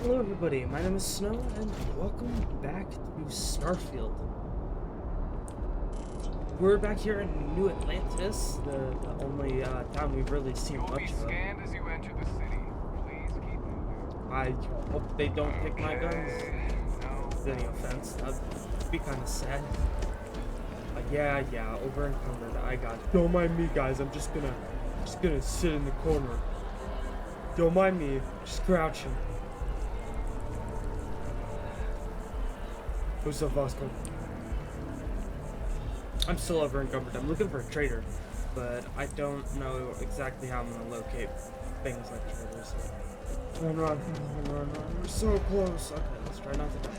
Hello everybody, my name is Snow, and welcome back to Starfield. We're back here in New Atlantis, the only town we've really seen You'll much be of. scanned as you enter the city. Please keep moving. I hope they don't pick my guns. No. If there's any offense, that'd be kind of sad. Yeah, over encumbered, I got it. Don't mind me, guys, I'm just gonna sit in the corner. Don't mind me, just crouching. What's up, Vasco? I'm still over encumbered. I'm looking for a trader, but I don't know exactly how I'm gonna locate things like traders. Run. We're so close. Okay, let's try not to die.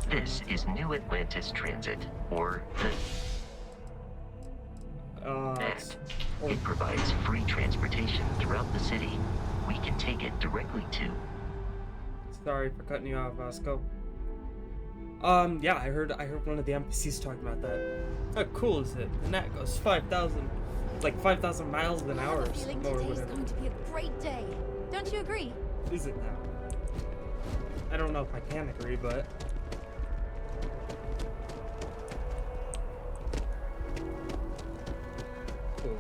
This is New Atlantis Transit, or It's, it provides free transportation throughout the city. We can take it directly to. sorry for cutting you off, Vasco. Yeah, I heard one of the NPCs talking about that. How cool is it? And that goes 5,000 miles an hour or Feeling or today's whatever. going to be a great day. Don't you agree? Is it now? I don't know if I can agree, but cool.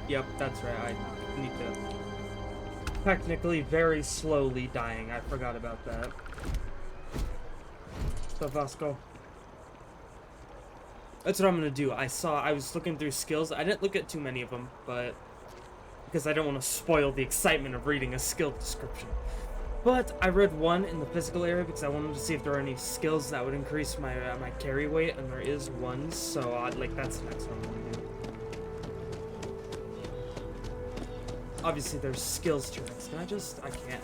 Yep, that's right. I need to. Technically, very slowly dying. I forgot about that. So Vasco. That's what I'm gonna do. I was looking through skills. I didn't look at too many of them, but because I don't want to spoil the excitement of reading a skill description. But I read one in the physical area because I wanted to see if there are any skills that would increase my my carry weight, and there is one. So like that's the next one I'm gonna do. Obviously, there's skills to it. Can I can't.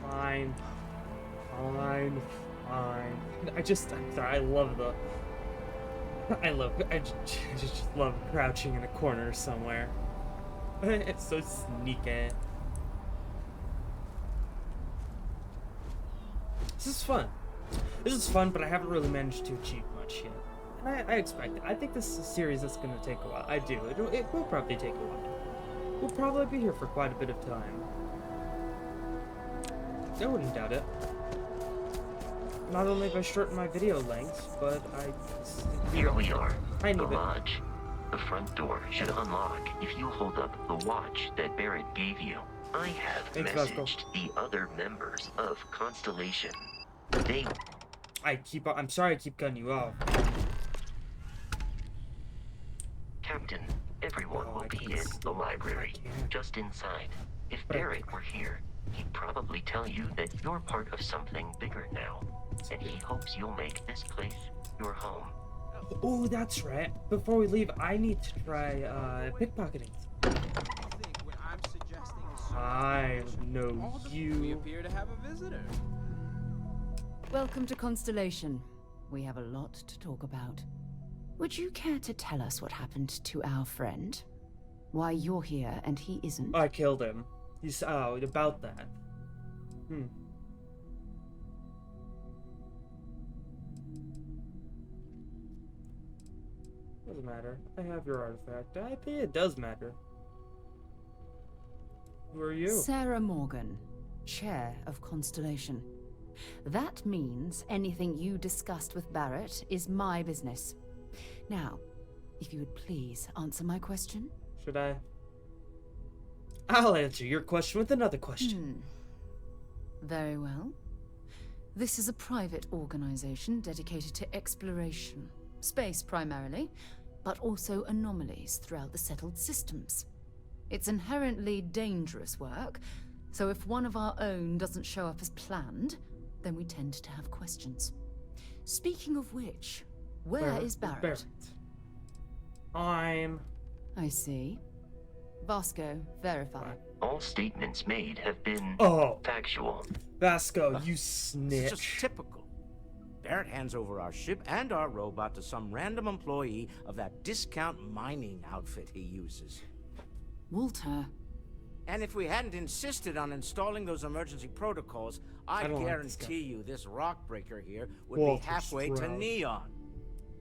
Fine. I'm sorry, I just love crouching in a corner somewhere. It's so sneaky. This is fun, but I haven't really managed to achieve much yet. And I expect it. I think this is a series that's going to take a while. I do. It will probably take a while. We'll probably be here for quite a bit of time. I wouldn't doubt it. Not only by shortening my video lengths, but Here we are, I the need it. lodge. The front door should unlock if you hold up the watch that Barrett gave you. I have Thanks, Vasco. messaged the other members of Constellation. I'm sorry I keep cutting you off. Captain, everyone will be in the library, just inside. If Barrett were here, he'd probably tell you that you're part of something bigger now, and he hopes you'll make this place your home. Oh, that's right. Before we leave, I need to try pickpocketing. I know We you. appear to have a visitor. Welcome to Constellation. We have a lot to talk about. Would you care to tell us what happened to our friend? Why you're here and he isn't? I killed him. He's about that. Doesn't matter. I have your artifact. I think it does matter. Who are you? Sarah Morgan, Chair of Constellation. That means anything you discussed with Barrett is my business. Now, if you would please answer my question. Should I? I'll answer your question with another question. Very well. This is a private organization dedicated to exploration. Space primarily, but also anomalies throughout the settled systems. It's inherently dangerous work, so if one of our own doesn't show up as planned, then we tend to have questions. Speaking of which, where is Barrett? I'm... I see. Vasco, verify. All statements made have been factual. Vasco, you It's snitch. just typical. Barrett hands over our ship and our robot to some random employee of that discount mining outfit he uses. Walter. And if we hadn't insisted on installing those emergency protocols, I don't like this guy. guarantee you this rock breaker here would Walter be halfway to Stroud. Neon.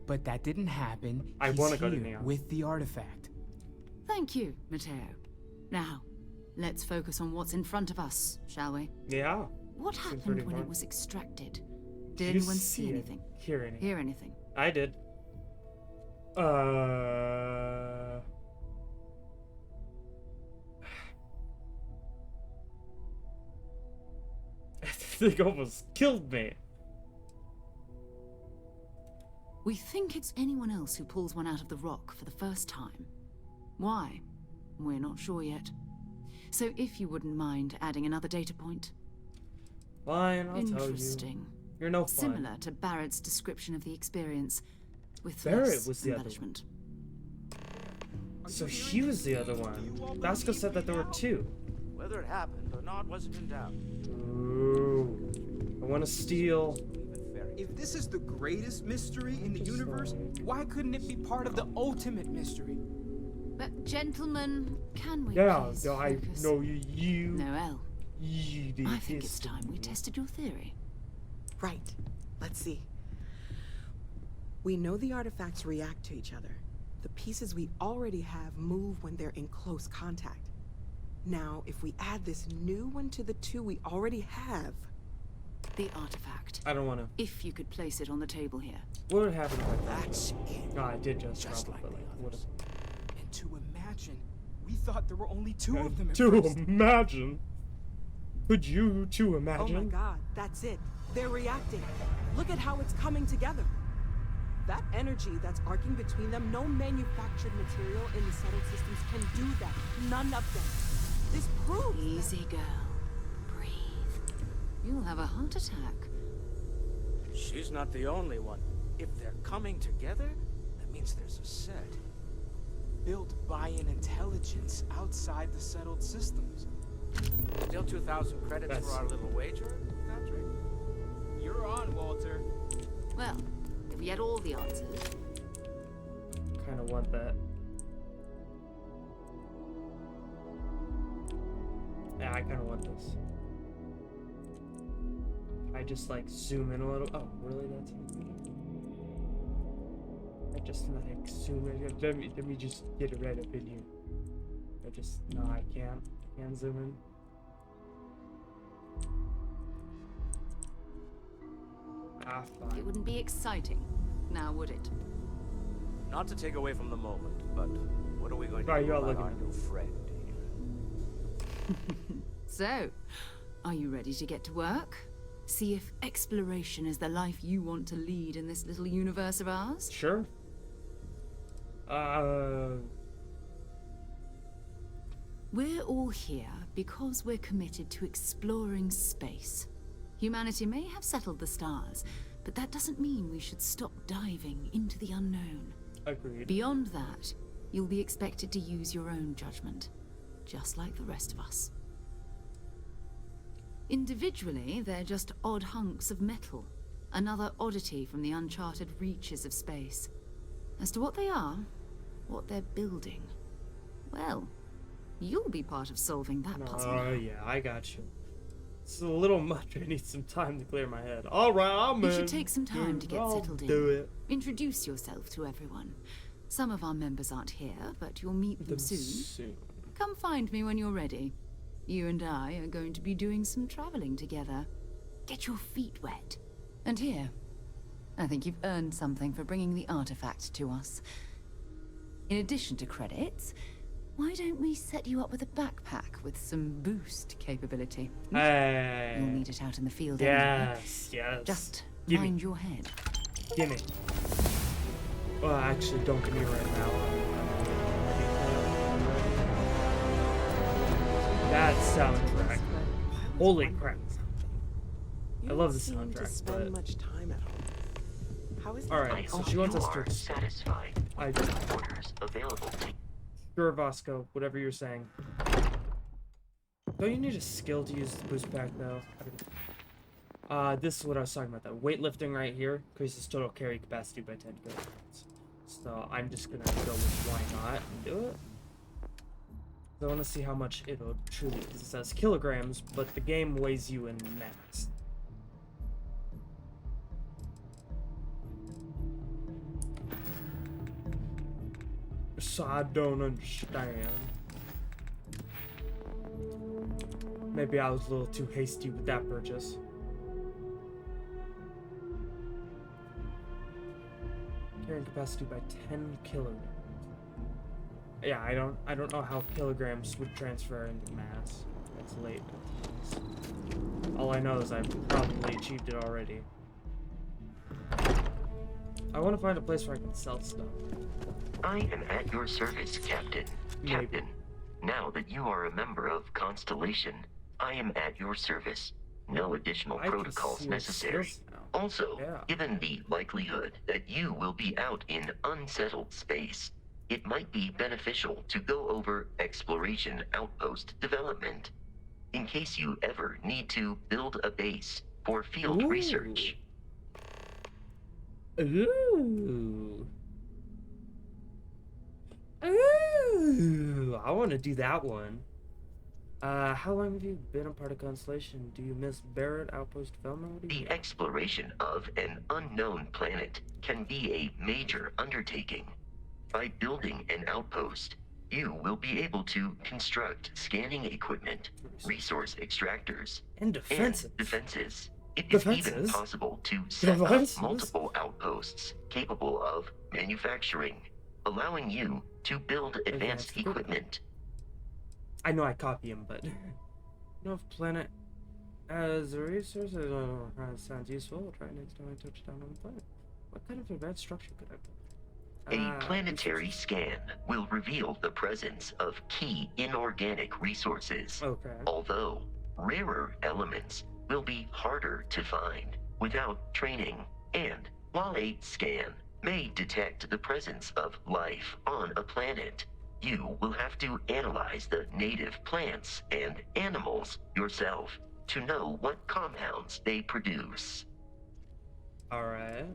But that didn't happen. I He's wanna go to here Neon. with the artifact. Thank you, Matteo. Now, let's focus on what's in front of us, shall we? Yeah. What Seems happened pretty when fun. it was extracted? Did You anyone see it, anything? Hear anything? Hear anything? I did. They almost killed me. We think it's anyone else who pulls one out of the rock for the first time. Why? We're not sure yet. So if you wouldn't mind adding another data point. Fine, I'll tell you. Interesting. You're no fun. Similar to Barrett's description of the experience, with Barrett less was the other one. embellishment. So he was the other one. Vasco said that there were two. Whether it happened or not wasn't in doubt. Ooh. I want to steal. If this is the greatest mystery in the universe, why couldn't it be part of the ultimate mystery? But gentlemen, can we Yeah, please I focus? know you. Noel, You did I think this it's to time we me. tested your theory. Right. Let's see. We know the artifacts react to each other. The pieces we already have move when they're in close contact. Now, if we add this new one to the two we already have... The artifact. I don't want to. If you could place it on the table here. What would happen if I did? That's it. No, I did just Just drop it, like but the like, others. And to imagine, we thought there were only two of them at To first. imagine. Could you two Oh imagine? my god, that's it. They're reacting. Look at how it's coming together. That energy that's arcing between them, no manufactured material in the settled systems can do that. None of them. This proves that- Easy, girl. Breathe. You'll have a heart attack. She's not the only one. If they're coming together, that means there's a set. Built by an intelligence outside the settled systems. Still 2,000 credits That's- for our little wager, Patrick? You're on, Walter. Well, if we had all the answers, Kind of want that. Yeah, I kind of want this. Can I just like zoom in a little? Oh, really? That's I just like zoom in. Let me just get it right up in here. I just no, I can't. I can't zoom in. Ah, it fine. wouldn't be exciting, now would it? Not to take away from the moment, but what are we going to Right, do you're about looking our at new friend here? So, are you ready to get to work? See if exploration is the life you want to lead in this little universe of ours? Sure. We're all here because we're committed to exploring space. Humanity may have settled the stars, but that doesn't mean we should stop diving into the unknown. Agreed. Beyond that, you'll be expected to use your own judgment, just like the rest of us. Individually, they're just odd hunks of metal, another oddity from the uncharted reaches of space. As to what they are, what they're building, well, you'll be part of solving that puzzle. Oh yeah, I got you. It's a little much. I need some time to clear my head. All right, I'm You in. should take some time to get I'll settled in. do it. Introduce yourself to everyone. Some of our members aren't here, but you'll meet them soon. Come find me when you're ready. You and I are going to be doing some traveling together. Get your feet wet. And here, I think you've earned something for bringing the artifact to us. In addition to credits, why don't we set you up with a backpack with some boost capability? Hey. You'll need it out in the field anyway. Yes, yes. Just Gimme. mind your head. Gimme. Well, actually, don't give me right now. That soundtrack. Holy crap. You I love don't the seem to soundtrack, spend but- much time at home. How is that? Alright, I so hope she wants you us to are satisfied I with the orders available to you. Sure, Vasco, whatever you're saying. Don't you need a skill to use the boost pack though? This is what I was talking about though. Weightlifting right here increases total carry capacity by 10 kilograms. So I'm just gonna go with why not and do it. I want to see how much it'll truly, because it says kilograms, but the game weighs you in mass. So I don't understand. Maybe I was a little too hasty with that purchase. Carrying capacity by 10 kilograms. Yeah, I don't know how kilograms would transfer into mass. That's late. All I know is I've probably achieved it already. I want to find a place where I can sell stuff. I am at your service, Captain. Maybe. Captain, now that you are a member of Constellation, I am at your service. No additional I can protocols see your necessary. skills now. Also, Yeah. given the likelihood that you will be out in unsettled space, it might be beneficial to go over exploration outpost development, in case you ever need to build a base for field research. Ooh. Ooh. I want to do that one. How long have you been a part of Constellation? Do you miss Barrett Outpost development? The exploration of an unknown planet can be a major undertaking. By building an outpost, you will be able to construct scanning equipment, resource extractors, And defenses. It is even Defenses? possible to set Defenses? up multiple outposts capable of manufacturing, allowing you to build advanced equipment. I know I copy him, but you know if planet as a resource, sounds useful. I'll try next time I touch down on the planet. What kind of advanced structure could I build? A planetary scan will reveal the presence of key inorganic resources. Okay. Although rarer elements will be harder to find without training. And while a scan may detect the presence of life on a planet, you will have to analyze the native plants and animals yourself to know what compounds they produce. Alright.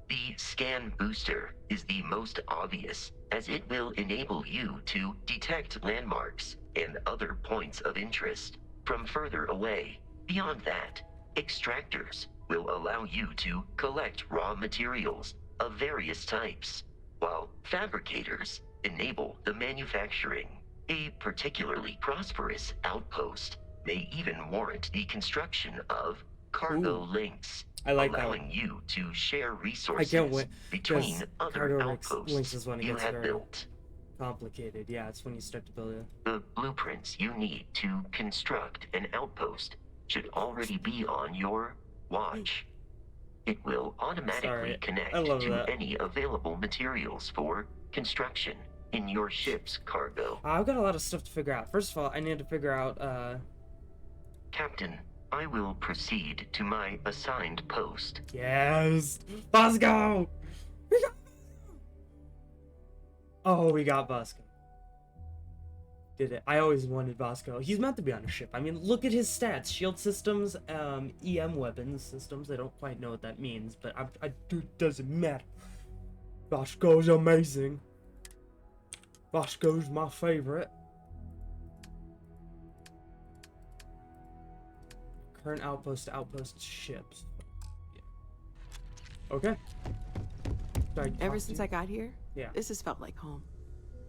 The scan booster is the most obvious, as it will enable you to detect landmarks and other points of interest from further away. Beyond that, extractors will allow you to collect raw materials of various types, while fabricators enable the manufacturing. A particularly prosperous outpost may even warrant the construction of cargo links, I like that allowing one. you to share I resources can't wait, between 'cause other cargo links outposts is when it you gets have very built. complicated. Yeah, it's when you start to build it. The blueprints you need to construct an outpost should already be on your watch. It will automatically Sorry, connect I love to that. any available materials for construction in your ship's cargo. I've got a lot of stuff to figure out. First of all, I need to figure out, Captain, I will proceed to my assigned post. yes! Bosco! Oh, we got Bosco. Did it. I always wanted Bosco. He's meant to be on a ship. I mean, look at his stats. Shield systems, EM weapons systems. I don't quite know what that means, but it doesn't matter. Bosco's amazing. Bosco's my favorite. Current outpost to outpost ships. Yeah. Okay. Ever since I got here, Yeah. this has felt like home.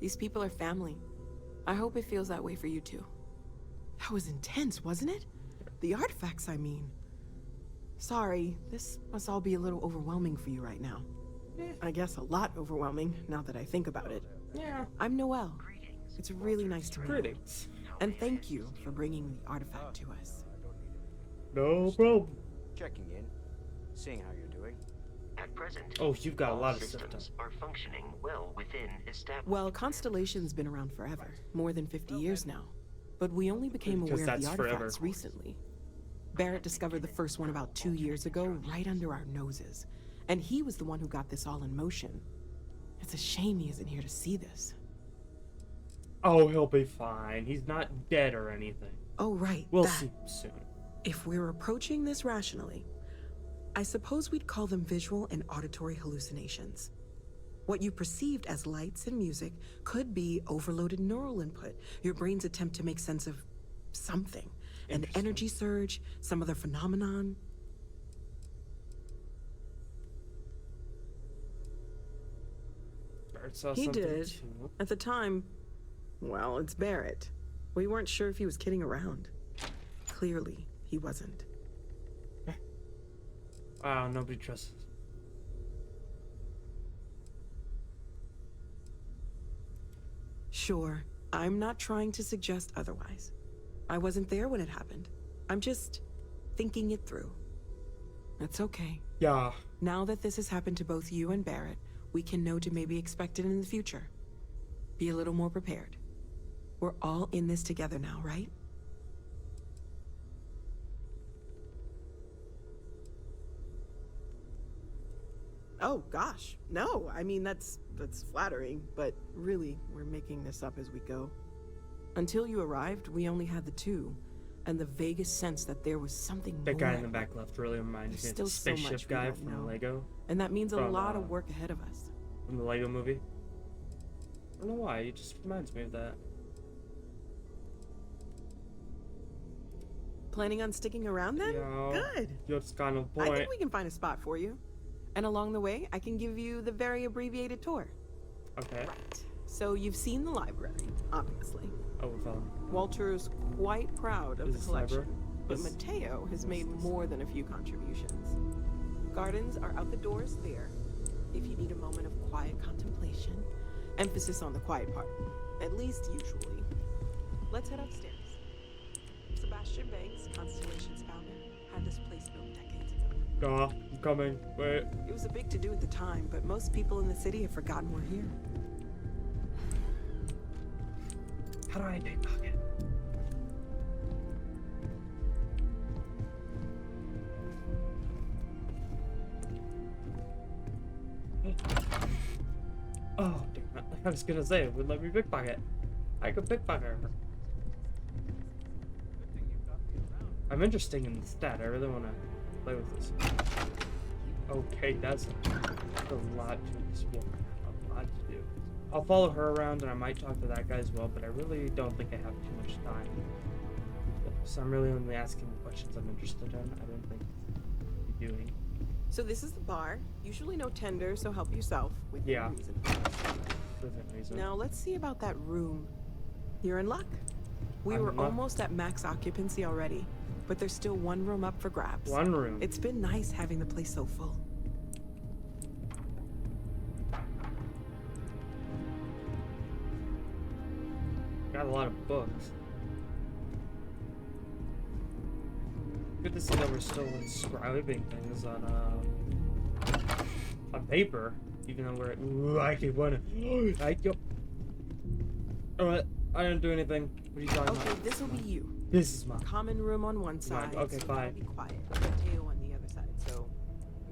These people are family. I hope it feels that way for you too. That was intense, wasn't it? The artifacts, I mean. Sorry, this must all be a little overwhelming for you right now. I guess a lot overwhelming, now that I think about it. Yeah. I'm Noelle. It's really nice to meet you. Critics. And thank you for bringing the artifact to us. No problem. Checking in, seeing how you're doing. At present, Oh, you've got a all lot of stuff systems done. are functioning well within established. Well, Constellation's been around forever, more than 50 years now. But we only became Because aware of the that's forever. artifacts recently. Barrett discovered the first one about 2 years ago, right under our noses. And he was the one who got this all in motion. It's a shame he isn't here to see this. Oh, he'll be fine. He's not dead or anything. Oh, right. We'll that. see soon. If we're approaching this rationally, I suppose we'd call them visual and auditory hallucinations. What you perceived as lights and music could be overloaded neural input, your brain's attempt to make sense of something. An energy surge, some other phenomenon. Barrett saw He something did. too. At the time, well, it's Barrett. We weren't sure if he was kidding around. Clearly, he wasn't. Wow, nobody trusts us. Sure, I'm not trying to suggest otherwise. I wasn't there when it happened. I'm just thinking it through. It's okay. Yeah. Now that this has happened to both you and Barrett, we can know to maybe expect it in the future. Be a little more prepared. We're all in this together now, right? Oh gosh, no. I mean, that's flattering, but really, we're making this up as we go. Until you arrived, we only had the two, and the vaguest sense that there was something That more. guy in the back left really reminds me There's of the still so much spaceship we guy don't from know. Lego. And that means a From, lot of work ahead of us. From the Lego movie. I don't know why, it just reminds me of that. Planning on sticking around then? Yeah. Good. That's kind of the I point. think we can find a spot for you. And along the way, I can give you the very abbreviated tour. Okay. Right. So you've seen the library, obviously. Oh, we found. Walter's quite proud of Is the this collection, library? but This- Mateo has made more than a few contributions. Gardens are out the doors there, if you need a moment of quiet contemplation. Emphasis on the quiet part, at least usually. Let's head upstairs. Sebastian Banks, Constellation's founder, had this place built decades ago. I'm coming. Wait. It was a big to-do at the time, but most people in the city have forgotten we're here. How do I pickpocket? Oh, damn it. I was gonna say, it would let me pickpocket. I could pickpocket her. I'm interested in the stat. I really want to play with this. Okay, that's a lot to explore. A lot to do. I'll follow her around and I might talk to that guy as well, but I really don't think I have too much time. So I'm really only asking the questions I'm interested in. I don't think I'll be doing. So this is the bar. Usually no tender, so help yourself. Within Yeah. reason. Within reason. Now let's see about that room. You're in luck. We I'm were in luck. almost at max occupancy already, but there's still one room up for grabs. One room. It's been nice having the place so full. Got a lot of books. Good to see that we're still inscribing things on paper, even though we're. Ooh, I keep wanna. I go. Alright, I didn't do anything. What are you talking Okay, about? this will be you. This is mine. Common room on one side. Okay, so bye. Be quiet. Mateo on the other side, so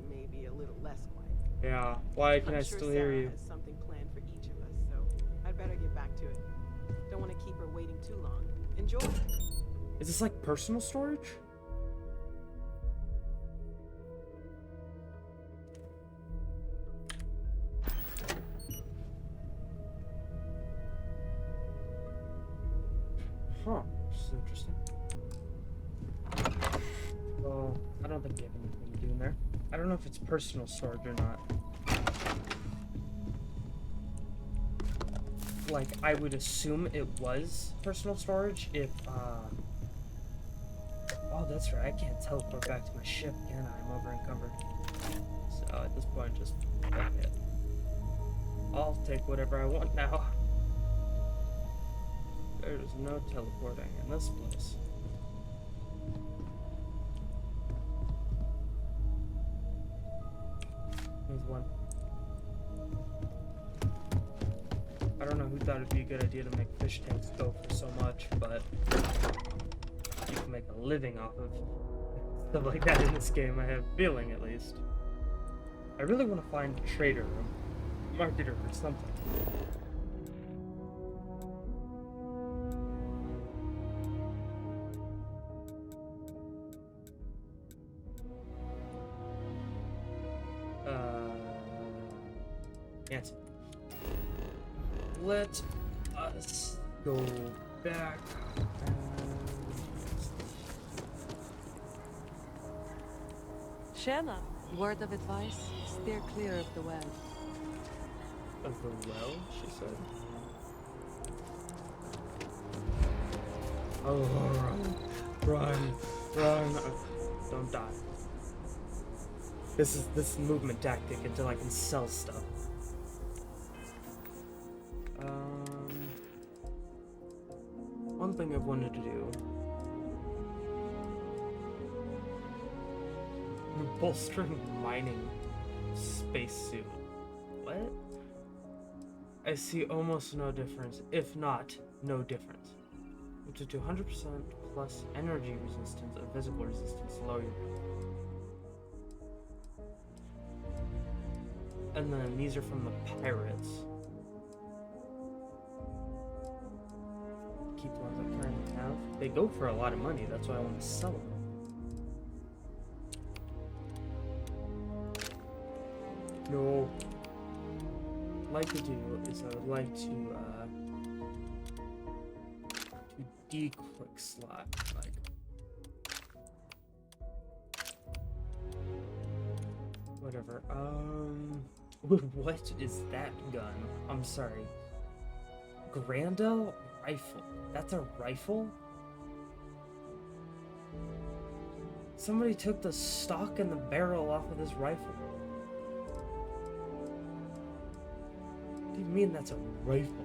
maybe a little less quiet. Yeah. Why can I'm I sure still Sarah hear you? has something planned for each of us, so I'd better get back to it. Don't want to keep her waiting too long. Enjoy. Is this like personal storage? Huh. This is interesting. Well, I don't think we have anything to do in there. I don't know if it's personal storage or not. Like, I would assume it was personal storage if, Oh, that's right, I can't teleport back to my ship, can I? I'm over encumbered. So, at this point, just fuck it. I'll take whatever I want now. There's no teleporting in this place. There's one. I don't know who thought it'd be a good idea to make fish tanks go for so much, but you can make a living off of stuff like that in this game, I have a feeling at least. I really want to find a trader or marketer or something. Answer. Let us go back. Shella, word of advice, steer clear of the well. of the well, she said. Oh, run, run. Don't die. This is movement tactic until I can sell stuff. One thing I've wanted to do. Bolstering mining spacesuit. What? I see almost no difference, if not no difference. Up to 200% plus energy resistance and physical resistance lower. And then these are from the pirates. Keep the ones I currently have. They go for a lot of money, that's why I want to sell them. No. What I'd like to do is I would like to de-click slot, like. Whatever. What is that gun? I'm sorry. Grandel rifle. That's a rifle? Somebody took the stock and the barrel off of this rifle. What do you mean that's a rifle?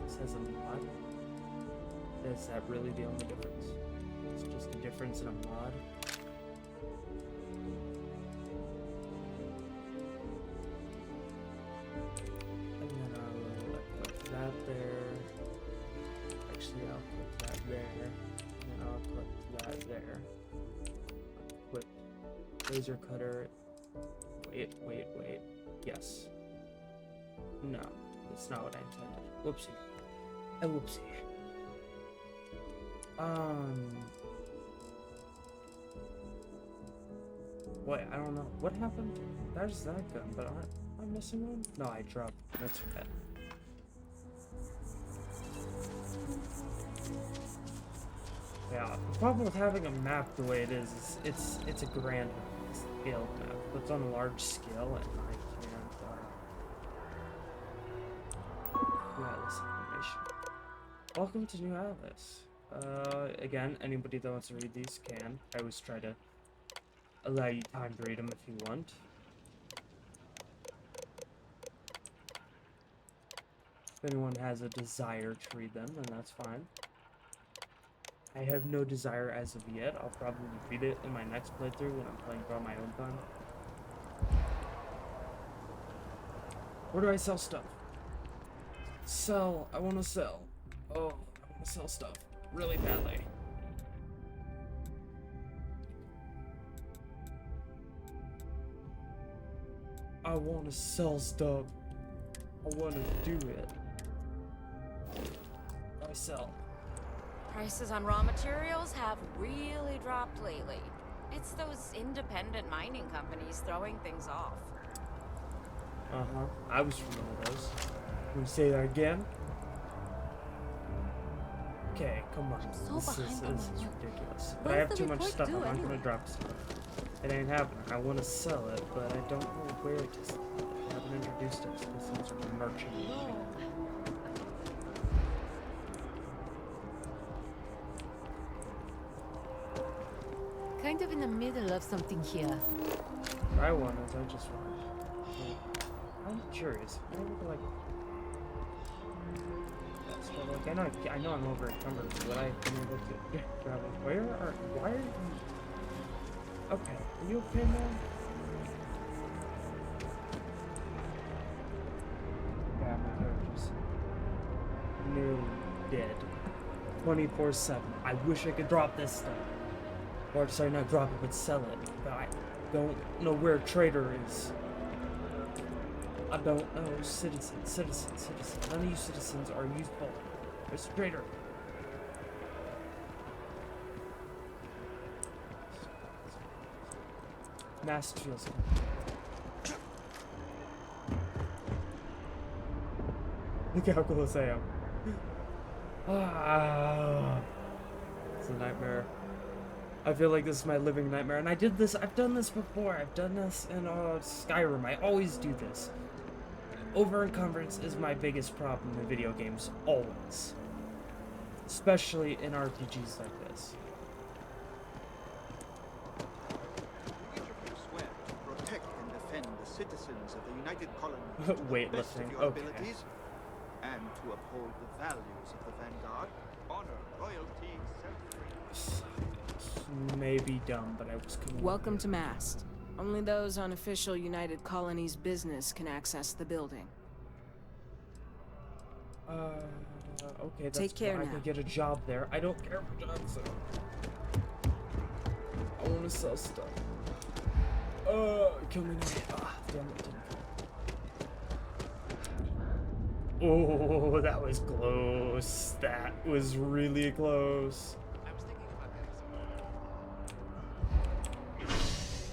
This has a mod? Is that really the only difference? It's just a difference in a mod? And then I'll put that there. Actually, I'll put that there. And then I'll put that there. Put laser cutter. Wait. Yes. No, that's not what I intended. Whoopsie. A whoopsie. Wait, I don't know. What happened? There's that gun, but am I missing one? No, I dropped. That's okay. Yeah, the problem with having a map the way it is it's a grand scale map. But it's on a large scale, and I can't, New Atlas information. Welcome to New Atlas. Again, anybody that wants to read these can. I always try to allow you time to read them if you want. If anyone has a desire to read them, then that's fine. I have no desire as of yet. I'll probably read it in my next playthrough when I'm playing on my own time. Where do I sell stuff? Sell. I want to sell. Oh, I want to sell stuff really badly. I want to sell stuff. I want to do it. I sell. Prices on raw materials have really dropped lately. It's those independent mining companies throwing things off. Uh-huh. I was from one of those. Can we say that again? Okay, come on. This is ridiculous. But I have too much stuff. I'm not gonna drop stuff. It ain't happening. I want to sell it, but I don't know where to sell it. I haven't introduced it to some sort of merchant. Kind of in the middle of something here. I want it. I just want it. I'm curious. I would like. That's what, like I know I'm over encumbered, but I've been able to grab it. Why are you? Okay, are you okay, man? Yeah, my character's nearly dead. 24/7. I wish I could drop this stuff. Or, sorry, not drop it, but sell it. But I don't know where Trader is. I don't know. Citizen. None of you citizens are useful. There's Trader. Masked feels. Look how close I am. Ah, it's a nightmare. I feel like this is my living nightmare, and I've done this before. I've done this in Skyrim. I always do this. Over encumbrance is my biggest problem in video games, always. Especially in RPGs like this. We swear to protect and defend the citizens of the United Colonies to the best of Weightlifting, your okay. abilities, and to uphold the values of the Vanguard, honor, loyalty, self-reliance. Maybe dumb, but I was coming. Welcome to Mast. Only those on official United Colonies business can access the building. Okay, that's Take care fine. I now. can get a job there. I don't care for jobs, though. I want to sell stuff. Kill me now. Ah, damn it. Oh, that was close. That was really close.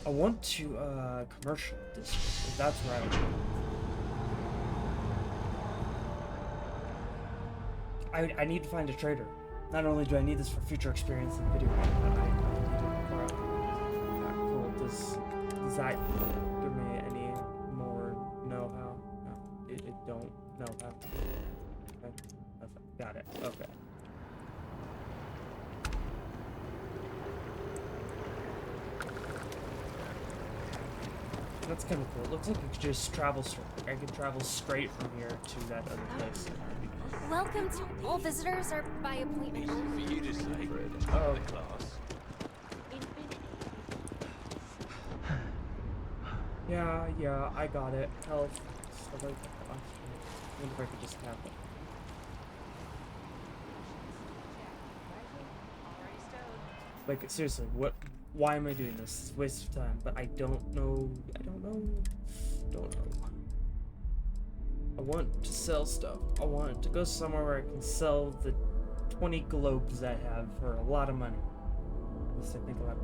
I want to, commercial district, if that's right. I need to find a trader. Not only do I need this for future experience in video games, but I need it for cool. Does that give me any more know-how? No, it don't know-how. Okay. Got it. Okay. That's kind of cool. It looks like you could just travel straight. I can travel straight from here to that other place. Welcome to all visitors are by appointment only. For you to say, Oh. the class. Yeah, I got it. Health, stuff like that. I wonder if I could just have it. Like, seriously, why am I doing this? It's a waste of time, but I don't know. I want to sell stuff. I want to go somewhere where I can sell the 20 globes I have for a lot of money. At least I think a lot.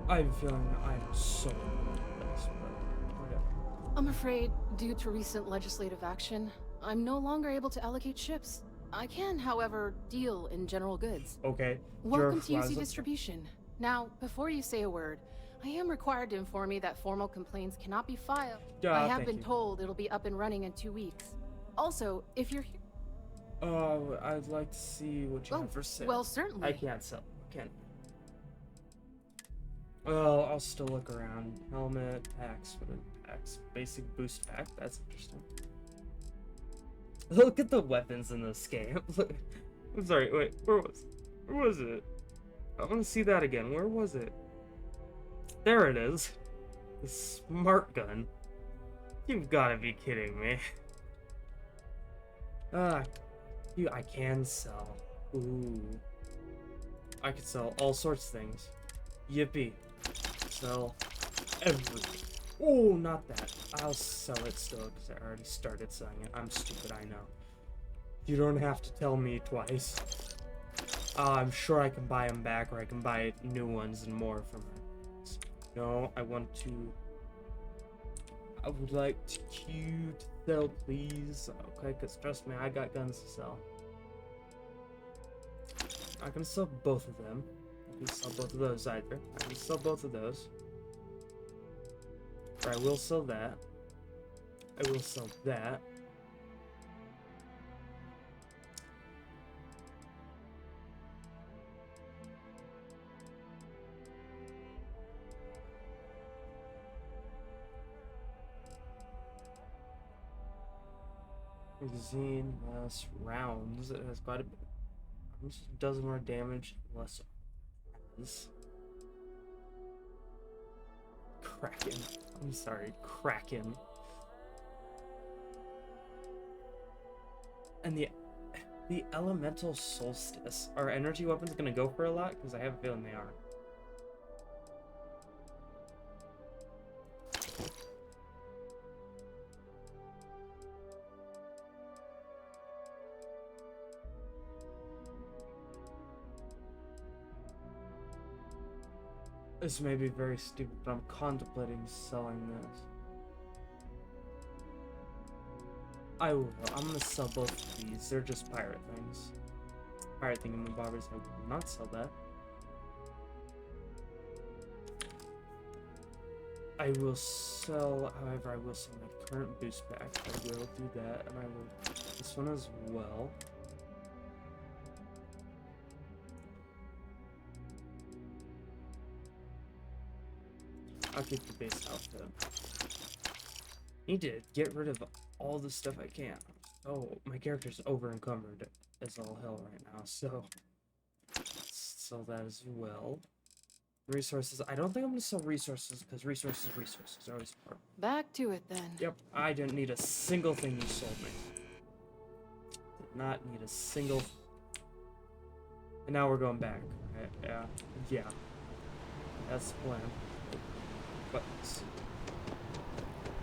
I have a feeling I'm so this, but whatever. I'm afraid, due to recent legislative action, I'm no longer able to allocate ships. I can, however, deal in general goods. Okay. Welcome to UC Distribution. Now, before you say a word, I am required to inform you that formal complaints cannot be filed. I have been told it'll be up and running in 2 weeks. Also, if you're here... I'd like to see what you have for sale. Well, certainly. I can't sell. Can't. Well, I'll still look around. Helmet, packs, what are packs? Basic boost pack, that's interesting. Look at the weapons in this game. I'm sorry, wait, where was it? I want to see that again. Where was it? There it is. The smart gun. You've got to be kidding me. I can sell. Ooh. I could sell all sorts of things. Yippee. Sell everything. Oh, not that. I'll sell it still because I already started selling it. I'm stupid, I know. You don't have to tell me twice. I'm sure I can buy them back, or I can buy new ones and more from her. No, I would like to sell, please. Okay, because trust me, I got guns to sell. I can sell both of them. I can sell both of those either. I can sell both of those. Or I will sell that. I will sell that. Magazine, less rounds. It has quite a bit. Does more damage, less. Kraken. I'm sorry, Kraken. And the elemental solstice. Are energy weapons gonna go for a lot? Because I have a feeling they are. This may be very stupid, but I'm contemplating selling this. I will. I'm gonna sell both of these. They're just pirate things. Pirate thingamabobbers. I will not sell that. I will sell, however, I will sell my current boost pack. I will do that, and I will this one as well. I'll keep the base outfit. Need to get rid of all the stuff I can. Oh, my character's over encumbered as all hell right now, so let's sell that as well. Resources. I don't think I'm gonna sell resources because resources are always important. Back to it then. Yep, I didn't need a single thing you sold me. Did not need a single. And now we're going back. Right? Yeah. That's the plan. But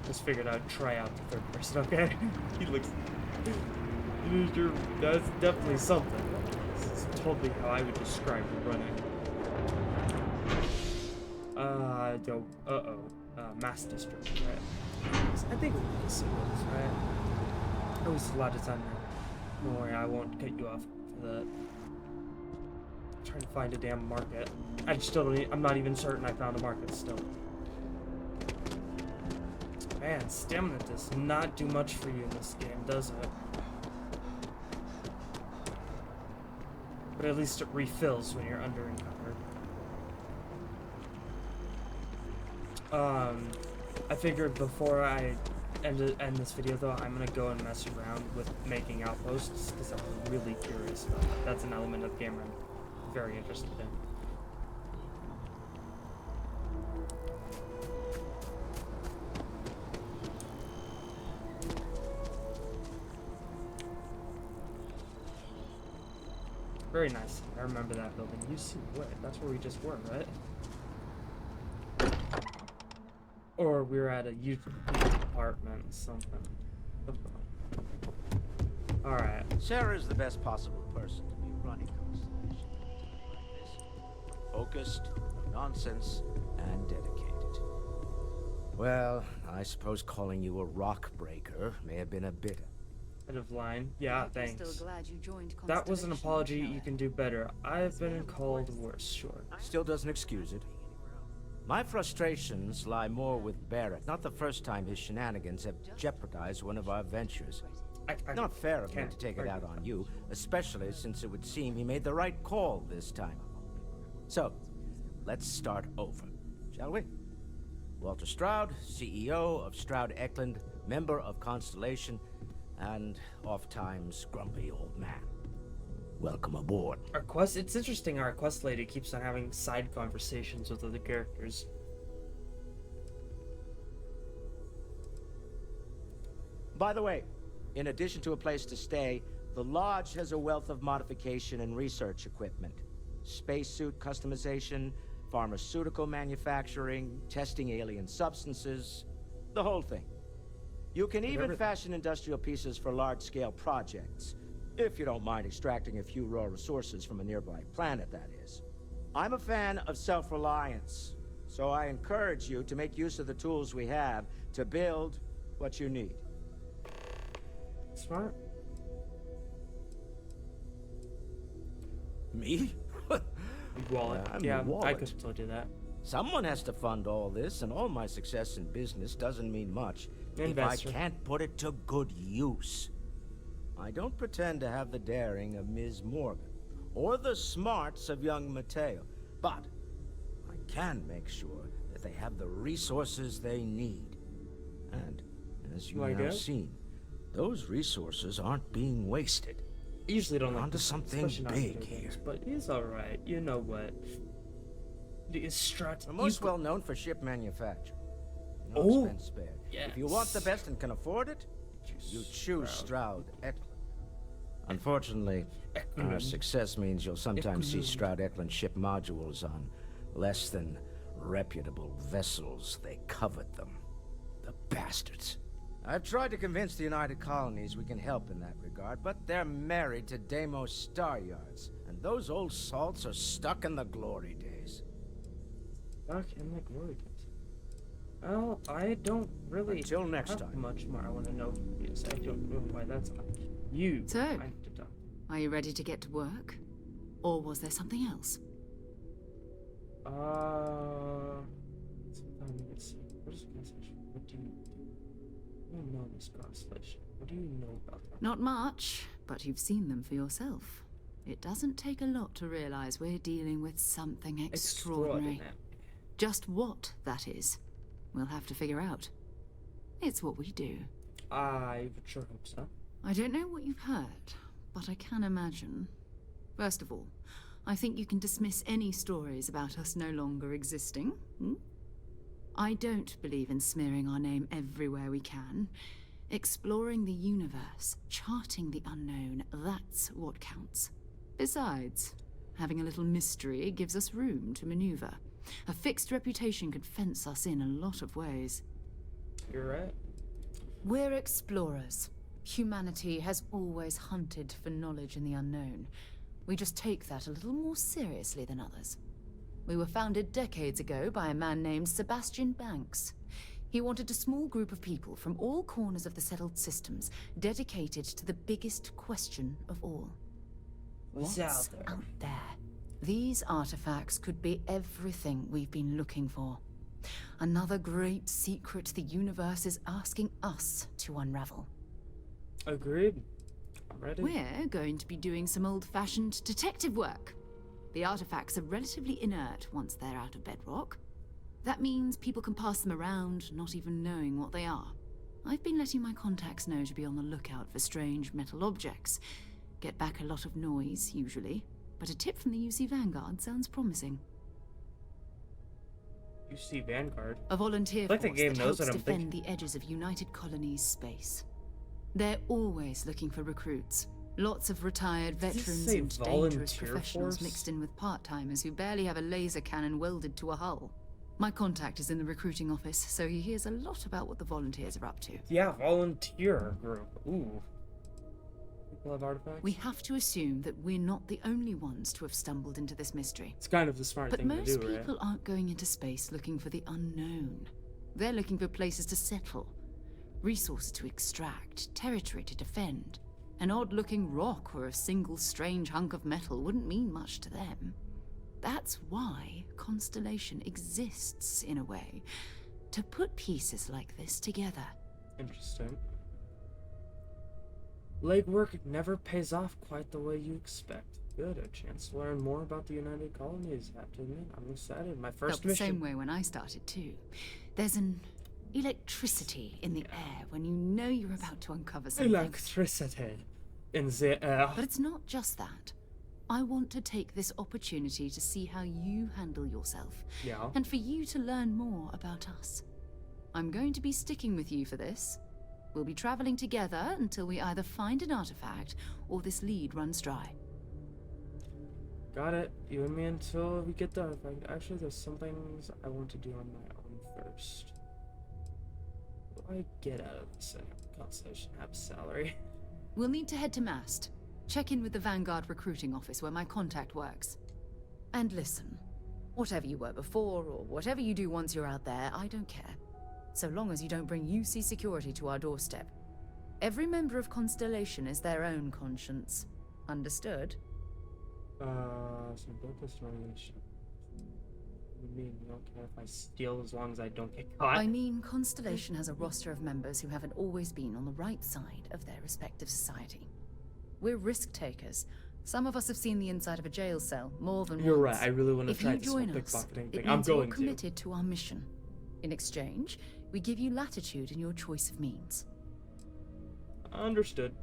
just figured I'd try out the third person. Okay. He looks. That's definitely something. This is totally how I would describe running. Mass district, right? I think we can see those, right? I was a lot of time there. Don't worry, I won't cut you off for that. I'm trying to find a damn market. I still don't. I'm not even certain I found a market still. Man, stamina does not do much for you in this game, does it? But at least it refills when you're under encumbered. I figured before I end this video though, I'm gonna go and mess around with making outposts because I'm really curious about that. That's an element of the game I'm very interested in. Very nice. I remember that building. You see what? That's where we just were, right? Or we were at a youth apartment or something. Alright. Sarah's the best possible person to be running Constellation like this. Focused, no nonsense, and dedicated. Well, I suppose calling you a rock breaker may have been a bit of line. Yeah, thanks. Still glad you joined that was an apology. You can do better. I've been called worse, sure. Still doesn't excuse it. My frustrations lie more with Barrett. Not the first time his shenanigans have jeopardized one of our ventures. Not fair of him to take it out on you, especially since it would seem he made the right call this time. So, let's start over, shall we? Walter Stroud, CEO of Stroud Eklund, member of Constellation, and oft-times grumpy old man. Welcome aboard. Our quest, it's interesting, our quest lady keeps on having side conversations with other characters. By the way, in addition to a place to stay, the Lodge has a wealth of modification and research equipment. Spacesuit customization, pharmaceutical manufacturing, testing alien substances, the whole thing. You can even fashion industrial pieces for large-scale projects. If you don't mind extracting a few raw resources from a nearby planet, that is. I'm a fan of self-reliance, so I encourage you to make use of the tools we have to build what you need. Smart. Me? Wallet. Yeah, I could still do that. Someone has to fund all this, and all my success in business doesn't mean much Investor. if I can't put it to good use. I don't pretend to have the daring of Ms. Morgan, or the smarts of young Mateo, but I can make sure that they have the resources they need. And, as you've now seen, those resources aren't being wasted. I usually don't like onto something big here. But he's alright. You know what? We're most well known for ship manufacture. No Oh, expense spared. yes. If you want the best and can afford it, you choose Stroud Eklund. Unfortunately, our success means you'll sometimes see Stroud Eklund ship modules on less than reputable vessels. They covet them. The bastards. I've tried to convince the United Colonies we can help in that regard, but they're married to Deimos Star Yards, and those old salts are stuck in the glory days. Stuck in the glory days. Well, I don't really Until next have time. much more I want to know. Yes, I don't know why that's on you. So, I have to talk. are you ready to get to work? Or was there something else? Sometime let's see. What is constellation? What do you do? You know this constellation. What do you know about that? Not much, but you've seen them for yourself. It doesn't take a lot to realize we're dealing with something extraordinary. Just what that is, we'll have to figure out. It's what we do. I would sure hope so. I don't know what you've heard, but I can imagine. First of all, I think you can dismiss any stories about us no longer existing. I don't believe in smearing our name everywhere we can. Exploring the universe, charting the unknown, that's what counts. Besides, having a little mystery gives us room to maneuver. A fixed reputation could fence us in a lot of ways. You're right. We're explorers. Humanity has always hunted for knowledge in the unknown. We just take that a little more seriously than others. We were founded decades ago by a man named Sebastian Banks. He wanted a small group of people from all corners of the settled systems dedicated to the biggest question of all. What's out there? These artifacts could be everything we've been looking for. Another great secret the universe is asking us to unravel. Agreed. I'm ready. We're going to be doing some old-fashioned detective work. The artifacts are relatively inert once they're out of bedrock. That means people can pass them around, not even knowing what they are. I've been letting my contacts know to be on the lookout for strange metal objects. Get back a lot of noise, usually. But a tip from the UC Vanguard sounds promising. UC Vanguard? A volunteer like force the game that knows helps what I'm defend thinking. the edges of United Colonies space. They're always looking for recruits. Lots of retired Does this veterans say and dangerous volunteer professionals force? mixed in with part-timers who barely have a laser cannon welded to a hull. My contact is in the recruiting office, so he hears a lot about what the volunteers are up to. Yeah, volunteer group. Ooh. People have artifacts? We have to assume that we're not the only ones to have stumbled into this mystery. It's kind of the smart But thing to most do, right? people aren't going into space looking for the unknown. They're looking for places to settle, resources to extract, territory to defend. An odd-looking rock or a single strange hunk of metal wouldn't mean much to them. That's why Constellation exists, in a way. To put pieces like this together. Interesting. Legwork never pays off quite the way you expect. Good, a chance to learn more about the United Colonies. I have to admit, I'm excited. My first Felt the mission. same way when I started, too. There's an electricity in the air when you know you're about to uncover something. Electricity in the air. But it's not just that. I want to take this opportunity to see how you handle yourself. Yeah. And for you to learn more about us. I'm going to be sticking with you for this. We'll be traveling together until we either find an artifact or this lead runs dry. Got it. You and me until we get the artifact. Actually, there's some things I want to do on my own first. What do I get out of this Constellation have salary? We'll need to head to Mast. Check in with the Vanguard recruiting office where my contact works. And listen, whatever you were before or whatever you do once you're out there, I don't care. So long as you don't bring UC security to our doorstep. Every member of Constellation is their own conscience. Understood? Some focused organization. You mean you don't care if I steal as long as I don't get caught? I mean, Constellation has a roster of members who haven't always been on the right side of their respective society. We're risk takers. Some of us have seen the inside of a jail cell more than You're once. right. I really want to If try you this whole join us, pickpocketing it thing. I'm means you're going to. committed to our mission. In exchange, we give you latitude in your choice of means. Understood.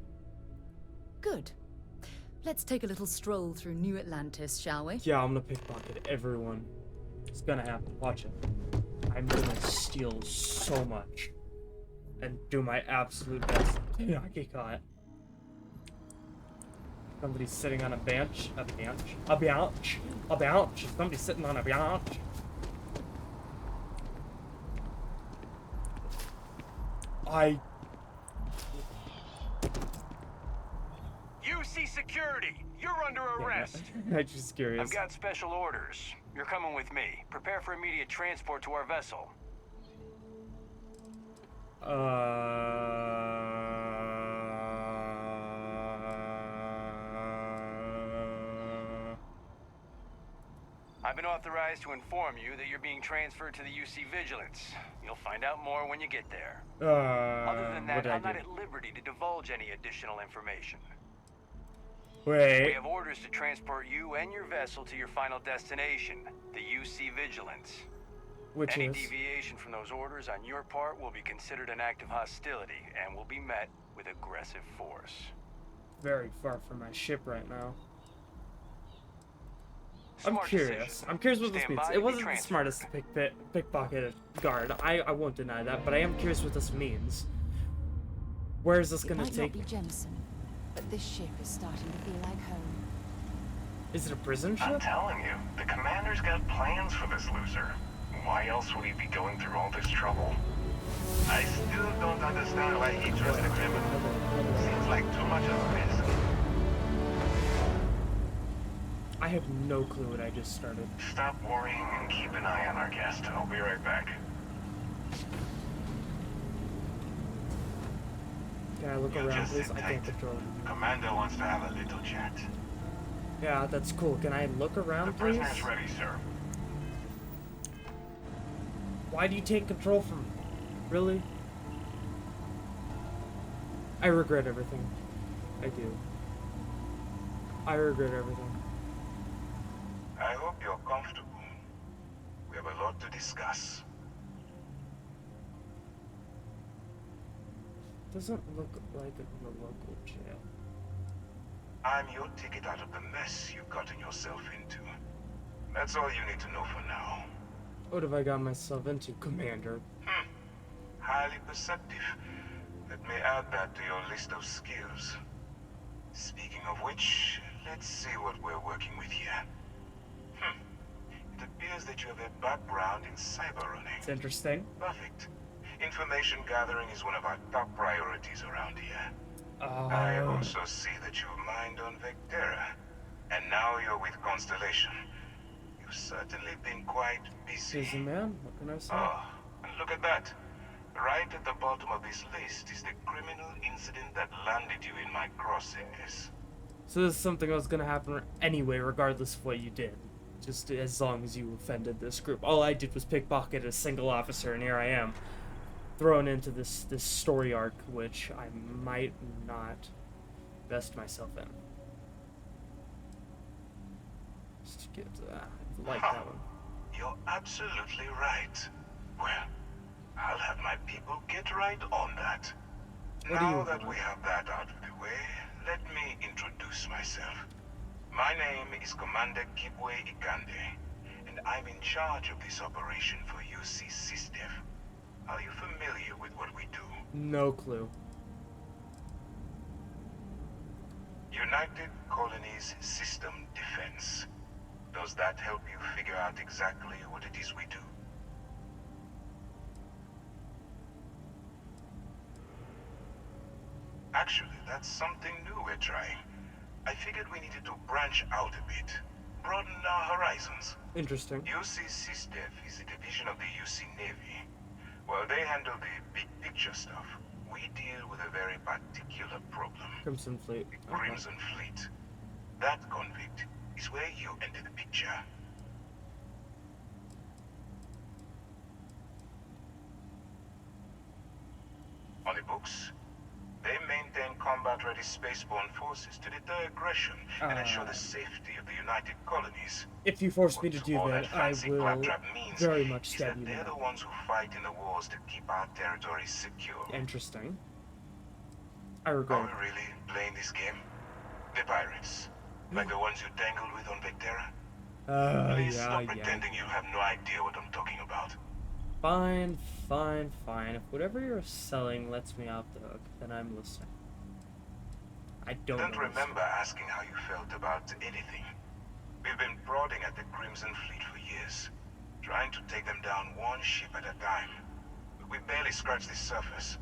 Good. Let's take a little stroll through New Atlantis, shall we? Yeah, I'm gonna pickpocket everyone. It's gonna happen. Watch it. I'm gonna steal so much. And do my absolute best to not get caught. Somebody's sitting on a bench. A bench. A bench. A bench. Somebody's sitting on a bench. UC security, you're under arrest. I'm just curious. I've got special orders. You're coming with me. Prepare for immediate transport to our vessel. I've been authorized to inform you that you're being transferred to the UC Vigilance. You'll find out more when you get there. Other than that, I'm not at liberty to divulge any additional information. Wait. We have orders to transport you and your vessel to your final destination, the UC Vigilance. Any deviation from those orders on your part will be considered an act of hostility and will be met with aggressive force. Very far from my ship right now. Smart I'm curious. decision. I'm curious what this Stand means. by It to be wasn't the transferred. smartest pickpocketed guard. I won't deny that, but I am curious what this means. Where is this gonna It might take? not be Jemison, but this ship is starting to feel like home. Is it a prison ship? I'm telling you, the commander's got plans for this loser. Why else would he be going through all this trouble? I still don't understand why he trusts a criminal. Seems like too much of a risk. I have no clue what I just started. Stop worrying and keep an eye on our guest. I'll be right back. Can I look around, please? I can't control it. Commander wants to have a little chat. Yeah, that's cool. Can I look around, please? The prisoner's ready, sir. Why do you take control from me? Really? I regret everything. I do. I regret everything. I hope you're comfortable. We have a lot to discuss. Doesn't look like a local jail. I'm your ticket out of the mess you've gotten yourself into. That's all you need to know for now. What have I got myself into, Commander? Highly perceptive. Let me add that to your list of skills. Speaking of which, let's see what we're working with here. It appears that you have a background in cyber running. It's interesting. Perfect. Information gathering is one of our top priorities around here. I also see that you mined on Vectera, and now you're with Constellation. You've certainly been quite busy. Busy man? What can I say? Oh, and look at that. Right at the bottom of this list is the criminal incident that landed you in my crosshairs. So this is something that was gonna happen anyway, regardless of what you did. Just as long as you offended this group. All I did was pickpocket a single officer, and here I am, thrown into this story arc, which I might not invest myself in. Just get like that one. You're absolutely right. Well, I'll have my people get right on that. Now that we have that out of the way, let me introduce myself. My name is Commander Kibwe Ikande, and I'm in charge of this operation for UC SysDef. Are you familiar with what we do? No clue. United Colonies System Defense. Does that help you figure out exactly what it is we do? Actually, that's something new we're trying. I figured we needed to branch out a bit, broaden our horizons. Interesting. UC SysDef is a division of the UC Navy. Well, they handle the big picture stuff. We deal with a very particular problem. Crimson Fleet. The Crimson Fleet. That convict is where you enter the picture. On the books, they maintain combat-ready spaceborne forces to deter aggression and ensure the safety of the United Colonies. If you force me to do that, I will very much stab you. They're the ones who fight in the wars to keep our territories secure. Interesting. I regret. Are we really playing this game? The pirates, like the ones you tangled with on Vectera? Please stop pretending you have no idea what I'm talking about. Fine, fine, fine. If whatever you're selling lets me off the hook, then I'm listening. I don't remember asking how you felt about anything. We've been prodding at the Crimson Fleet for years, trying to take them down one ship at a time. But we barely scratched the surface.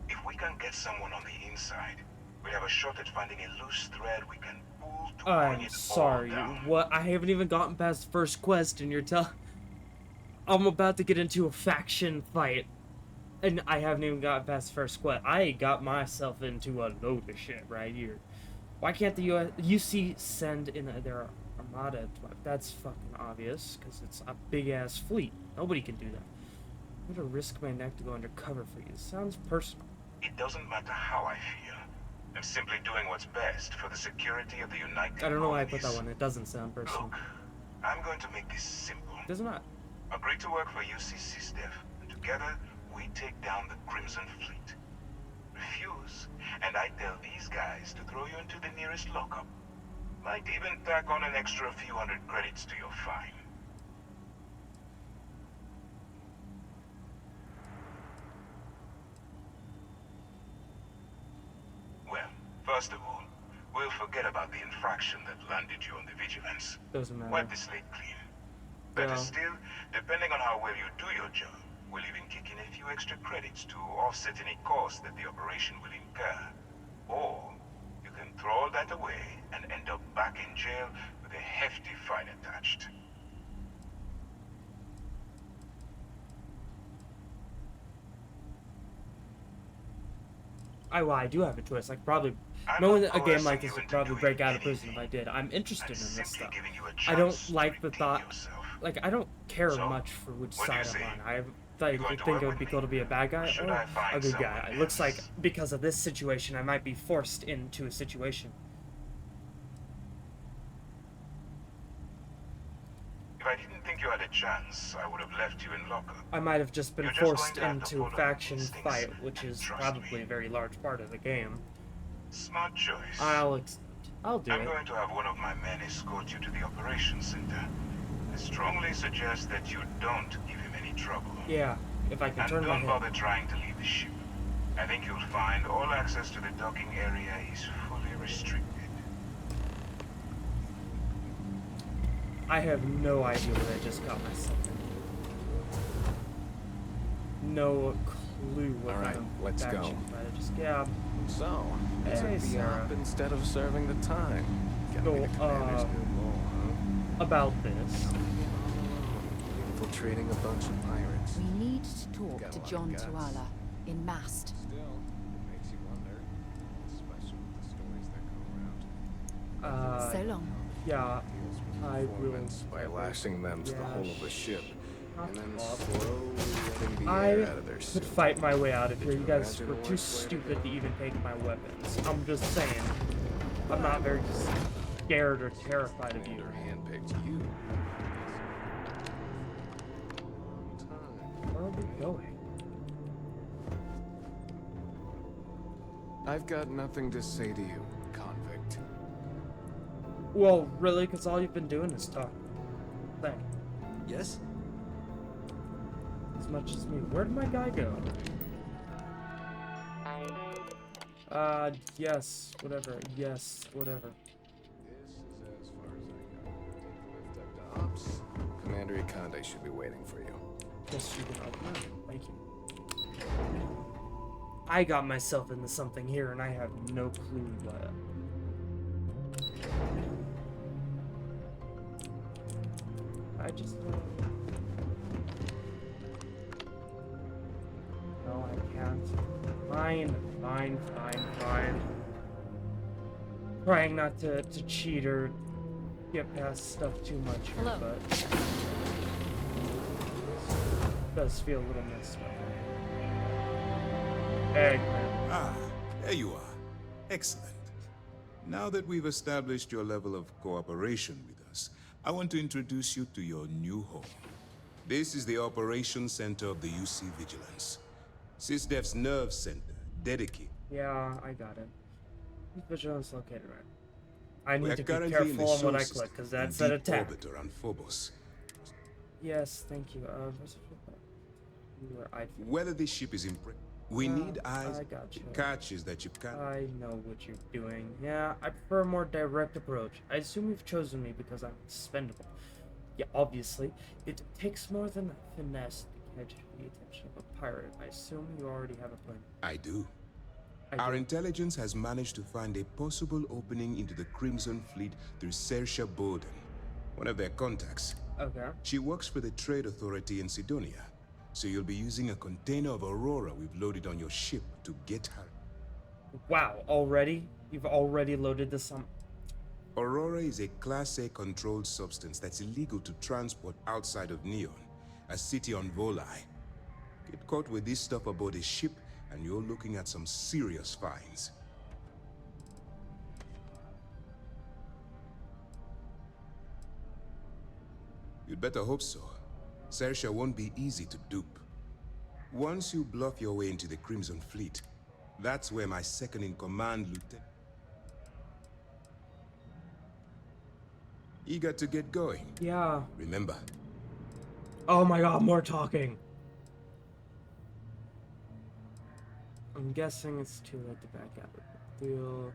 If we can get someone on the inside, we have a shot at finding a loose thread we can pull to bring it sorry. all down. What? I haven't even gotten past first quest, and you're telling... I'm about to get into a faction fight And I haven't even got past the first quest. I got myself into a load of shit right here. Why can't the UC send in their armada? That's fucking obvious, because it's a big-ass fleet. Nobody can do that. I'm gonna risk my neck to go undercover for you. Sounds personal. It doesn't matter how I feel. I'm simply doing what's best for the security of the United I don't know why I Colonies. put that one. It doesn't sound personal. Look, I'm going to make this simple. Does not. Agree to work for UC SysDev, and together we take down the Crimson Fleet. Refuse, and I tell these guys to throw you into the nearest lockup. Might even tack on an extra few hundred credits to your fine. Well, first of all, we'll forget about the infraction that landed you on the Vigilance. Doesn't matter. Wipe the slate clean. Better still, depending on how well you do your job, we'll even kick in a few extra credits to offset any cost that the operation will incur. Or, you can throw all that away and end up back in jail with a hefty fine attached. Well, I do have a choice. Like, probably, knowing that a game like this would probably break out of prison if I did. I'm interested in this stuff. I don't like the thought. Like, I don't care much for which side I'm on. I think it would be cool to be a bad guy or a good guy. It looks like because of this situation, I might be forced into a situation. If I didn't think you had a chance, I would have left you in lockup. I might have just been forced into a faction fight, which is probably a very large part of the game. Smart choice. I'll do it. I'm going to have one of my men escort you to the operations center. I strongly suggest that you don't give him any trouble. Yeah, if I can turn my head. And don't bother trying to leave the ship. I think you'll find all access to the docking area is fully restricted. I have no idea what I just got myself in. No clue what all right, kind of let's faction go. fight I just So, you hey, took the op instead of serving the time. So, about this. Infiltrating a bunch of pirates. We need to talk to John Tuala in Mast. Still, it makes you wonder, especially with the stories that go around. So long. Yeah, I will. By lashing them to the hull of the ship, and then up. slowly letting the I air out of their could suit. fight my way out of here. You guys imagine were a too worse way to stupid go? to even take my weapons. I'm just saying. I'm not very scared or terrified of you. Handpicked you. Where are we going? I've got nothing to say to you, convict. Well, really? Because all you've been doing is talking. Thank you. Yes? As much as me. Where did my guy go? Yes. Whatever. Yes. Whatever. This is as far as I go. Take the lift up to ops. Commander Ikande should be waiting for you. Yes, you can open it. Thank you. I got myself into something here, and I have no clue what. I just no, I can't. Fine. Trying not to cheat or get past stuff too much here, Hello. but it does feel a little messed up. Hey, man. Ah, there you are. Excellent. Now that we've established your level of cooperation with us, I want to introduce you to your new home. This is the Operations Center of the UC Vigilance. SysDev's nerve center, dedicated. Yeah, I got it. Vigilance located right. I need We're to be currently in careful the on what I show click, because that's system an in deep attack. orbit around Phobos. Yes, thank you. Whether this ship is we need eyes. I got you. Catches that you can't. I know what you're doing. Yeah, I prefer a more direct approach. I assume you've chosen me because I'm expendable. Yeah, obviously. It takes more than finesse to catch the attention of a pirate. I assume you already have a plan. I do. Our intelligence has managed to find a possible opening into the Crimson Fleet through Saoirse Bowden, one of their contacts. Okay. She works for the Trade Authority in Sidonia, So you'll be using a container of Aurora we've loaded on your ship to get her. Wow, already? You've already loaded this on... Aurora is a Class A controlled substance that's illegal to transport outside of Neon, a city on Volai. Get caught with this stuff aboard a ship, and you're looking at some serious fines. You'd better hope so. Sersha won't be easy to dupe. Once you bluff your way into the Crimson Fleet, that's where my second-in-command, Lieutenant... Eager to get going? Yeah. Remember. Oh my god, more talking. I'm guessing it's too late to back out of the wheel.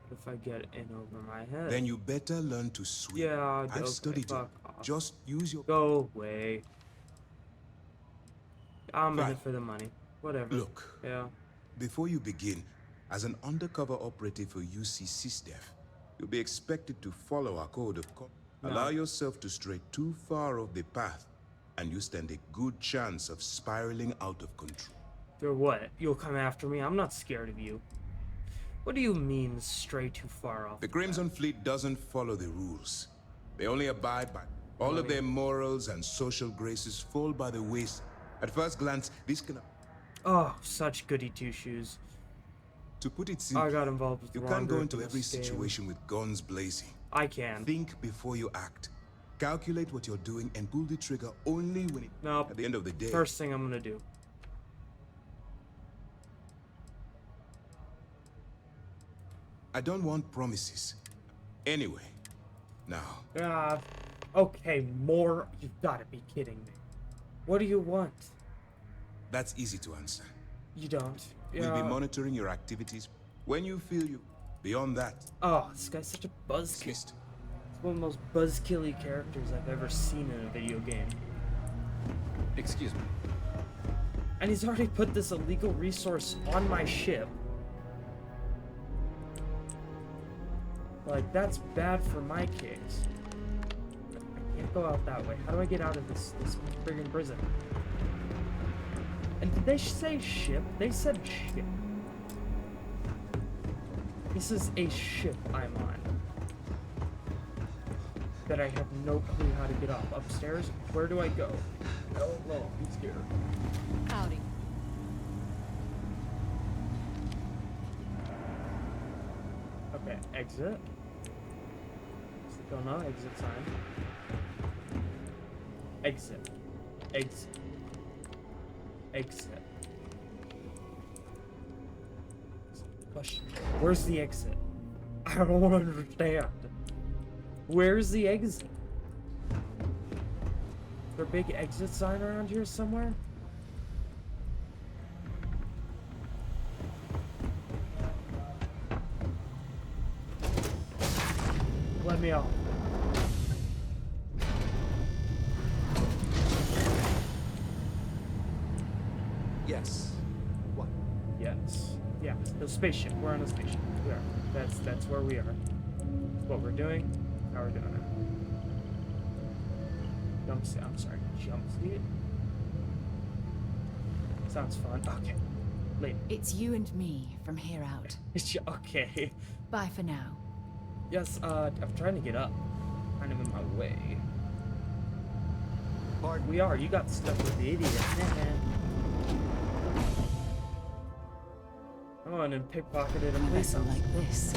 If I get in over my head. Then you better learn to swim. Yeah, I've studied it. Just use your... Go away. I'm in it for the money. Whatever. Look. Yeah. Before you begin, as an undercover operative for UC SysDef, you'll be expected to follow our code of conduct. Allow yourself to stray too far off the path, and you stand a good chance of spiraling out of control. You're what? You'll come after me? I'm not scared of you. What do you mean, stray too far off? The Crimson Fleet doesn't follow the rules. They only abide by... All of their morals and social graces fall by the wayside. At first glance, this can... Oh, such goody two-shoes. To put it simply, I got involved with you can't go into every situation with guns blazing. I can. Think before you act. Calculate what you're doing and pull the trigger only when it... Nope. At the end of the day... First thing I'm gonna do. I don't want promises. Anyway, now... Okay, more? You've gotta be kidding me. What do you want? That's easy to answer. You don't. We'll be monitoring your activities when you feel you... Beyond that... Oh, this guy's such a buzzkill. He's one of the most buzzkilly characters I've ever seen in a video game. Excuse me. And he's already put this illegal resource on my ship. Like, that's bad for my case. I can't go out that way. How do I get out of this friggin' prison? And did they say ship? They said ship. This is a ship I'm on. That I have no clue how to get off. Upstairs? Where do I go? I don't know. I'm scared. Howdy. Okay, exit. Don't know, exit sign. Exit. Exit. Exit. Question. Where's the exit? I don't understand. Where's the exit? Is there a big exit sign around here somewhere? Let me out. Yes. What? Yes. Yeah. The spaceship. We're on a spaceship. We are. That's where we are. That's what we're doing. How we're doing it. Jump seat. I'm sorry. Jump seat. Sounds fun. Okay. Later. It's you and me from here out. Okay. Bye for now. Yes, I'm trying to get up. Kind of in my way. Pardon? We are. You got stuck with the idiot. Come on and pickpocketed a place like this.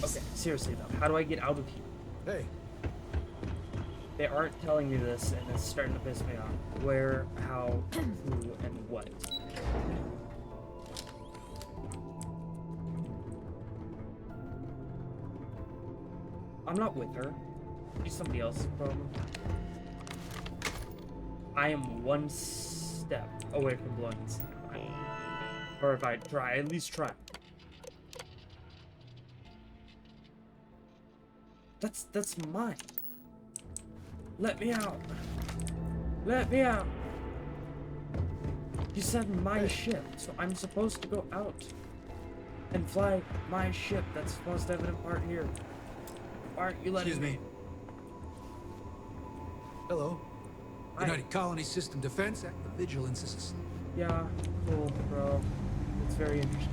Okay, seriously though, how do I get out of here? Hey. They aren't telling me this, and it's starting to piss me off. Where, how, who, and what. I'm not with her. She's somebody else's problem. I am one step away from blowing this thing. Or if I try, at least try. That's mine. Let me out. Let me out. You said my ship, so I'm supposed to go out and fly my ship that's supposed to have an part here. Aren't you letting me? Hello. United Colony System Defense Act. The vigilance is... Yeah, cool, bro. It's very interesting.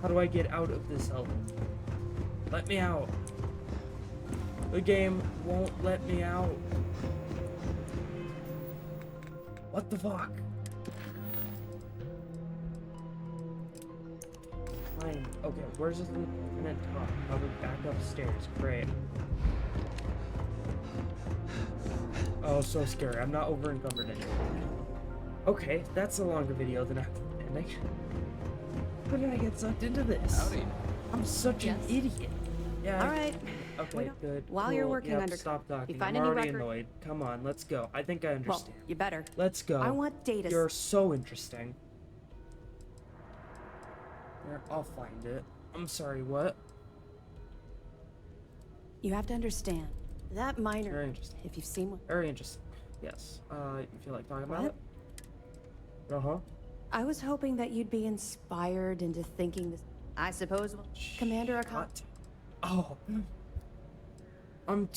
How do I get out of this element? Let me out. The game won't let me out. What the fuck? Fine. Okay, where's this lieutenant top? Probably back upstairs. Great. Oh, so scary. I'm not over encumbered anymore. Okay, that's a longer video than I was intending. How did I get sucked into this? Howdy. I'm such an idiot. Yeah. All right. Okay, good. While cool. you're working yep, under... stop talking. You find I'm any already record... annoyed. Come on, let's go. I think I understand. Well, you better. Let's go. I want data... You're so interesting. Here, I'll find it. I'm sorry, what? You have to understand. That miner... Very interesting. If you've seen one... Very interesting. Yes. You feel like talking about it? Uh-huh. I was hoping that you'd be inspired into thinking this... I suppose... Commander Akon... Oh. I'm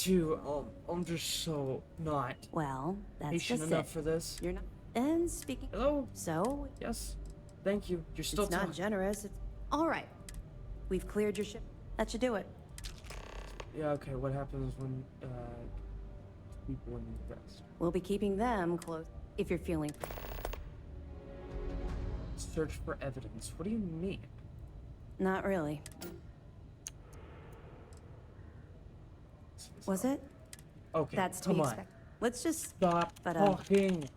just so not... Well, that's patient just enough it. for this. You're not... And speaking... Hello? So... Yes. Thank you. You're still It's not generous. It's... All right. We've cleared your ship. That should do it. Yeah, okay. What happens when, people invest? We'll be keeping them close if you're feeling... Search for evidence. What do you mean? Not really. Was it? Okay, That's to come be on. expected. Let's just... Stop talking.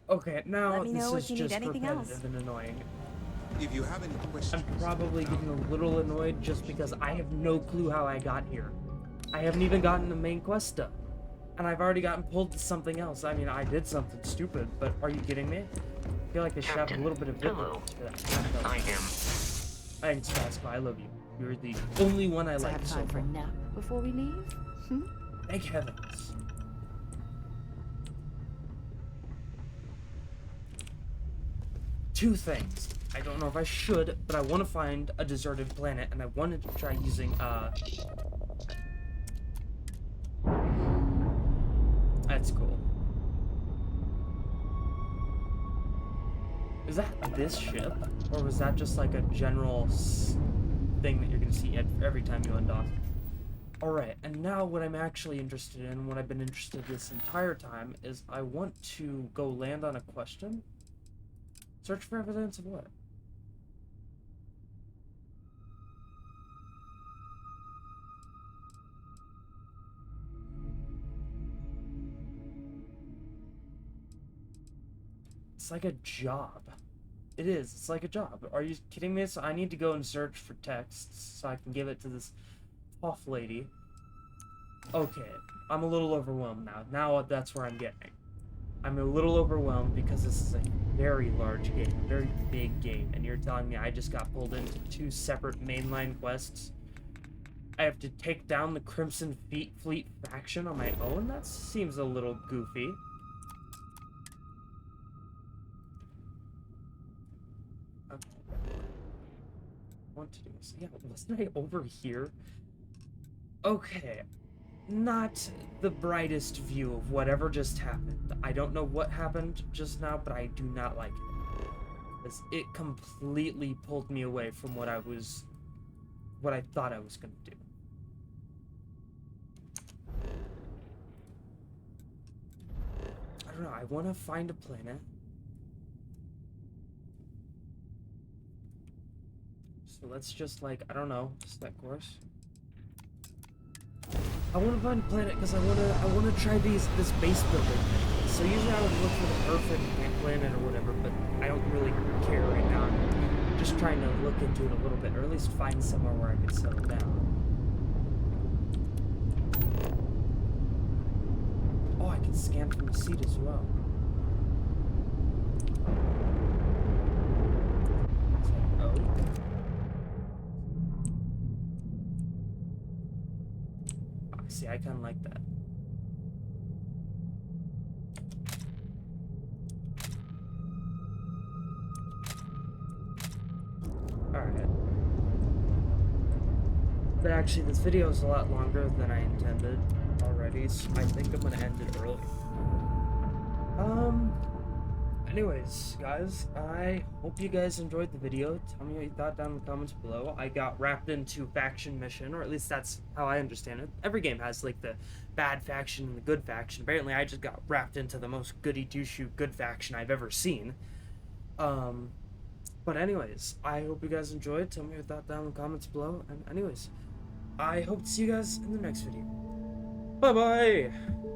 Okay, now Let me know this if is you need just anything repetitive else. and annoying. If you have any questions... I'm probably getting a little annoyed just because I have no clue how I got here. I haven't even gotten the main quest stuff. And I've already gotten pulled to something else. I mean, I did something stupid, but are you kidding me? I feel like I should have a little bit of hello. to that. I am. Thanks, Vasco. I love you. You're the only one I Does like have so time for far. a nap before we leave? Thank heavens. Two things. I don't know if I should, but I want to find a deserted planet, and I wanted to try using, That's cool. Is that this ship? Or was that just like a general thing that you're gonna see every time you undock? Alright, and now what I'm actually interested in, what I've been interested in this entire time, is I want to go land on a question. Search for evidence of what? It's like a job. It is. It's like a job. Are you kidding me? So I need to go and search for texts so I can give it to this tough lady. Okay. I'm a little overwhelmed now. Now that's where I'm getting. I'm a little overwhelmed because this is a very large game, a very big game, and you're telling me I just got pulled into two separate mainline quests? I have to take down the Crimson Fleet faction on my own? That seems a little goofy. Want to do this. Yeah, wasn't I over here? Okay. Not the brightest view of whatever just happened. I don't know what happened just now, but I do not like it. Because it completely pulled me away from what I thought I was gonna do. I don't know, I wanna find a planet. So let's just, like, I don't know, set course. I want to find a planet because I want to try this base building thing. So usually I would look for the perfect planet or whatever, but I don't really care right now. I'm just trying to look into it a little bit, or at least find somewhere where I can settle down. Oh, I can scan from the seat as well. See, I kind of like that. Alright. But actually, this video is a lot longer than I intended already, so I think I'm gonna end it early. Anyways, guys, I hope you guys enjoyed the video. Tell me what you thought down in the comments below. I got wrapped into faction mission, or at least that's how I understand it. Every game has, like, the bad faction and the good faction. Apparently, I just got wrapped into the most goody-two-shoe good faction I've ever seen. But anyways, I hope you guys enjoyed. Tell me your thought down in the comments below. And anyways, I hope to see you guys in the next video. Bye-bye!